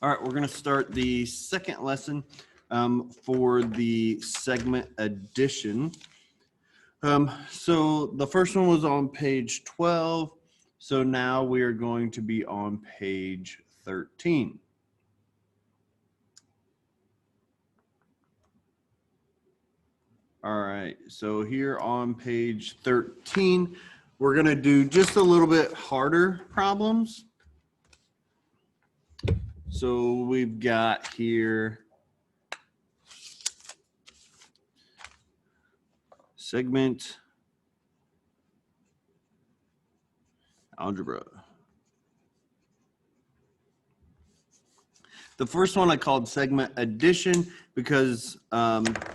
All right, we're going to start the second lesson for the segment addition. So the first one was on page 12. So now we are going to be on page 13. All right, so here on page 13, we're going to do just a little bit harder problems. So we've got here segment algebra. The first one I called segment addition because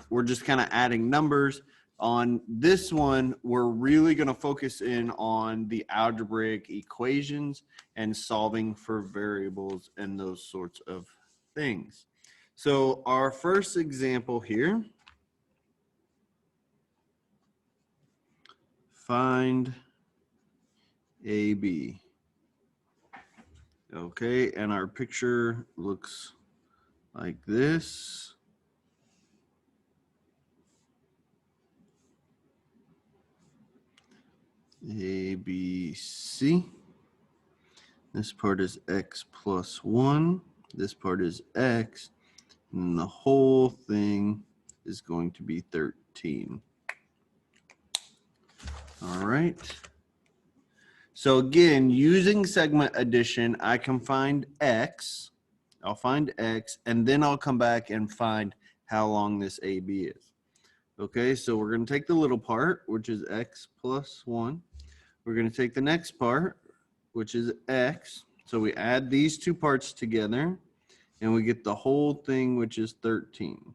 we're just kind of adding numbers. On this one, we're really going to focus in on the algebraic equations and solving for variables and those sorts of things. So our first example here, find AB. Okay, and our picture looks like this. A, B, C. This part is x plus 1. This part is x. And the whole thing is going to be 13. All right. So again, using segment addition, I can find x. I'll find x, and then I'll come back and find how long this AB is. Okay, so we're going to take the little part, which is x plus 1. We're going to take the next part, which is x. So we add these two parts together, and we get the whole thing, which is 13.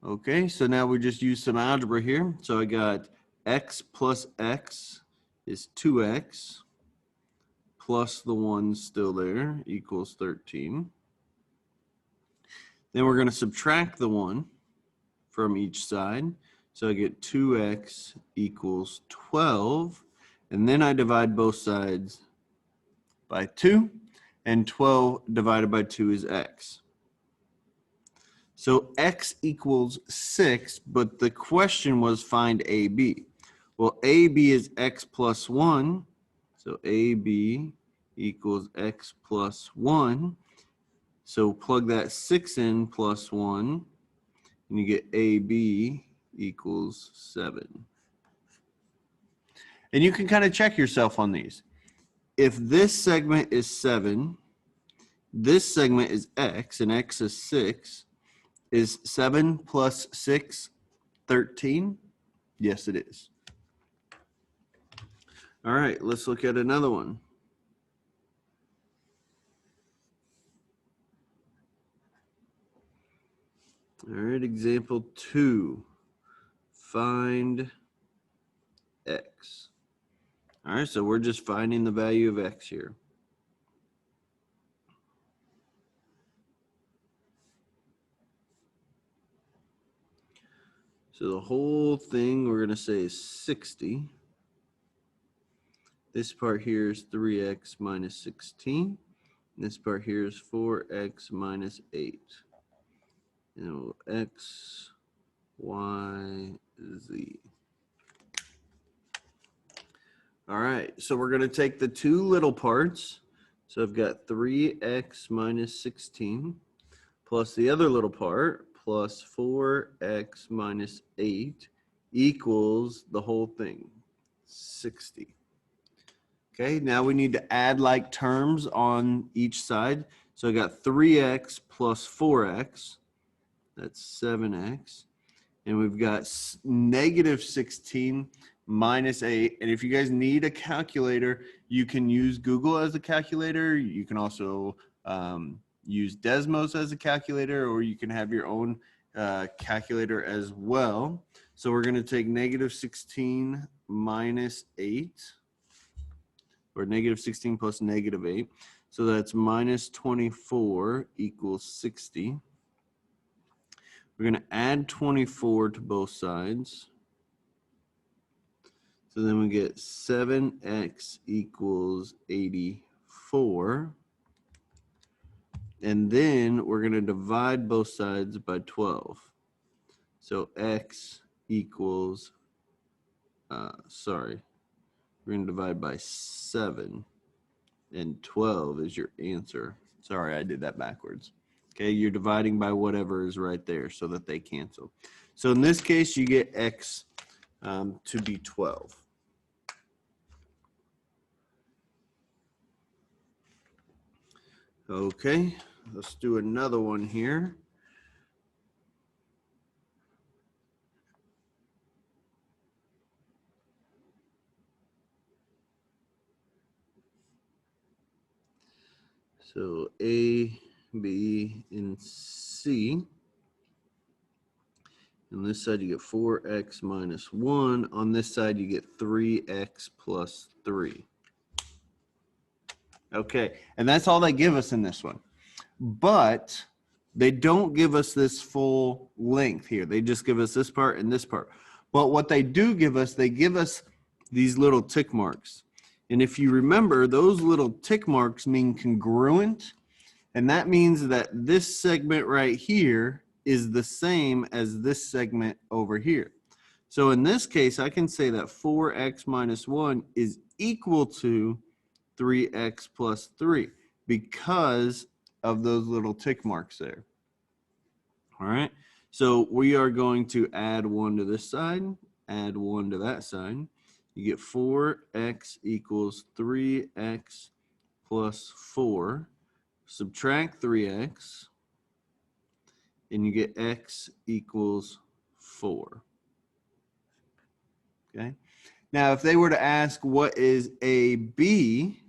Okay, so now we just use some algebra here. So I got x plus x is 2x plus the 1 still there equals 13. Then we're going to subtract the 1 from each side. So I get 2x equals 12. And then I divide both sides by 2. And 12 divided by 2 is x. So x equals 6, but the question was find AB. Well, AB is x plus 1. So AB equals x plus 1. So plug that 6 in plus 1, and you get AB equals 7. And you can kind of check yourself on these. If this segment is 7, this segment is x, and x is 6, is 7 plus 6 13? Yes, it is. All right, let's look at another one. All right, example 2. Find x. All right, so we're just finding the value of x here. So the whole thing we're going to say is 60. This part here is 3x minus 16. This part here is 4x minus 8. And x, y, z. All right, so we're going to take the two little parts. So I've got 3x minus 16 plus the other little part plus 4x minus 8 equals the whole thing, 60. Okay, now we need to add like terms on each side. So I got 3x plus 4x, that's 7x. And we've got negative 16 minus 8. And if you guys need a calculator, you can use Google as a calculator. You can also use Desmos as a calculator, or you can have your own calculator as well. So we're going to take negative 16 minus 8, or negative 16 plus negative 8. So that's minus 24 equals 60. We're going to add 24 to both sides. So then we get 7x equals 84. And then we're going to divide both sides by 12. So x equals, we're going to divide by 7. And 12 is your answer. Sorry, I did that backwards. Okay, you're dividing by whatever is right there so that they cancel. So in this case, you get x to be 12. Okay, let's do another one here. So A, B, and C. On this side, you get 4x minus 1. On this side, you get 3x plus 3. Okay, and that's all they give us in this one. But they don't give us this full length here. They just give us this part and this part. But what they do give us, they give us these little tick marks. And if you remember, those little tick marks mean congruent. And that means that this segment right here is the same as this segment over here. So in this case, I can say that 4x minus 1 is equal to 3x plus 3 because of those little tick marks there. All right, so we are going to add 1 to this side, add 1 to that side. You get 4x equals 3x plus 4. Subtract 3x, and you get x equals 4. Okay. Now, if they were to ask what is AB,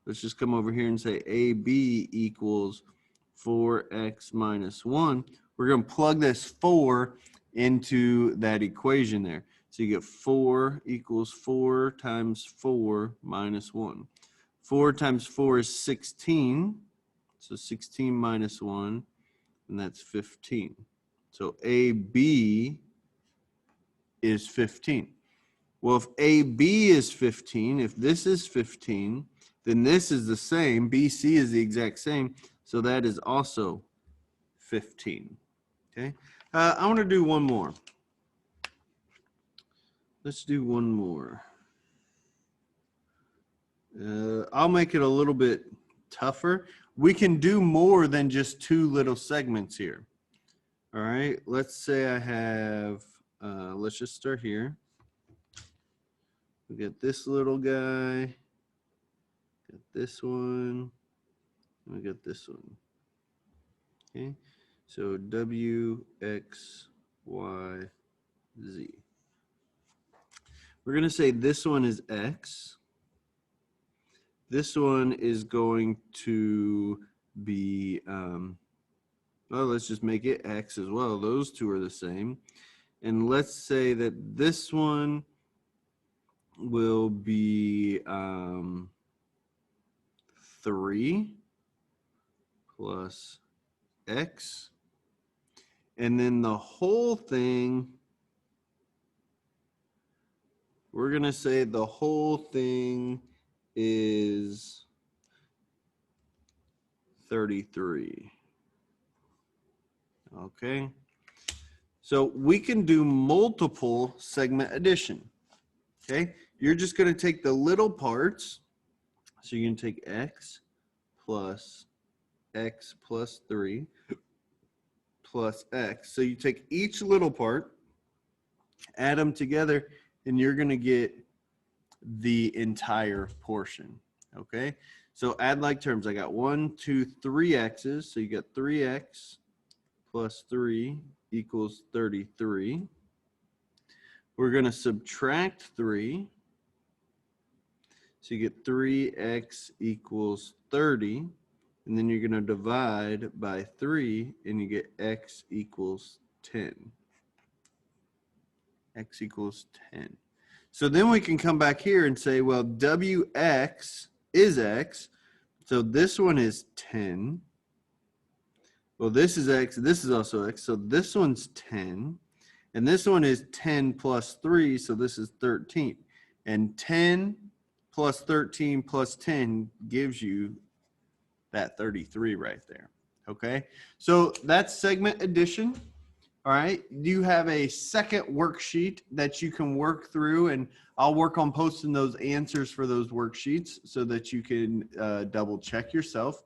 let's just come over here and say AB equals 4x minus 1. We're going to plug this 4 into that equation there. So you get 4 equals 4 times 4 minus 1. 4 times 4 is 16. So 16 minus 1, and that's 15. So AB is 15. Well, if AB is 15, if this is 15, then this is the same. BC is the exact same. So that is also 15. Okay. I want to do one more. Let's do one more. I'll make it a little bit tougher. We can do more than just 2 little segments here. All right, let's say I have, let's just start here. We got this little guy, got this one, and we got this one. Okay, so W, X, Y, Z. We're going to say this one is X. This one is going to be, well, let's just make it X as well. Those two are the same. And let's say that this one will be 3 plus X. And then the whole thing, we're going to say the whole thing is 33. Okay. So we can do multiple segment addition. Okay. You're just going to take the little parts. So you can take X plus 3 plus X. So you take each little part, add them together, and you're going to get the entire portion. Okay. So add like terms. I got 1, 2, 3 X's. So you got 3X plus 3 equals 33. We're going to subtract 3. So you get 3x equals 30. And then you're going to divide by 3, and you get x equals 10. X equals 10. So then we can come back here and say, well, Wx is x. So this one is 10. Well, this is x. This is also x. So this one's 10. And this one is 10 plus 3. So this is 13. And 10 plus 13 plus 10 gives you that 33 right there. Okay, so that's segment addition. All right, you have a second worksheet that you can work through, and I'll work on posting those answers for those worksheets so that you can double check yourself.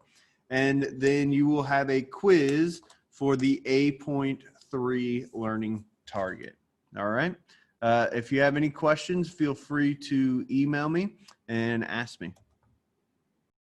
And then you will have a quiz for the A.3 learning target. All right, if you have any questions, feel free to email me and ask me.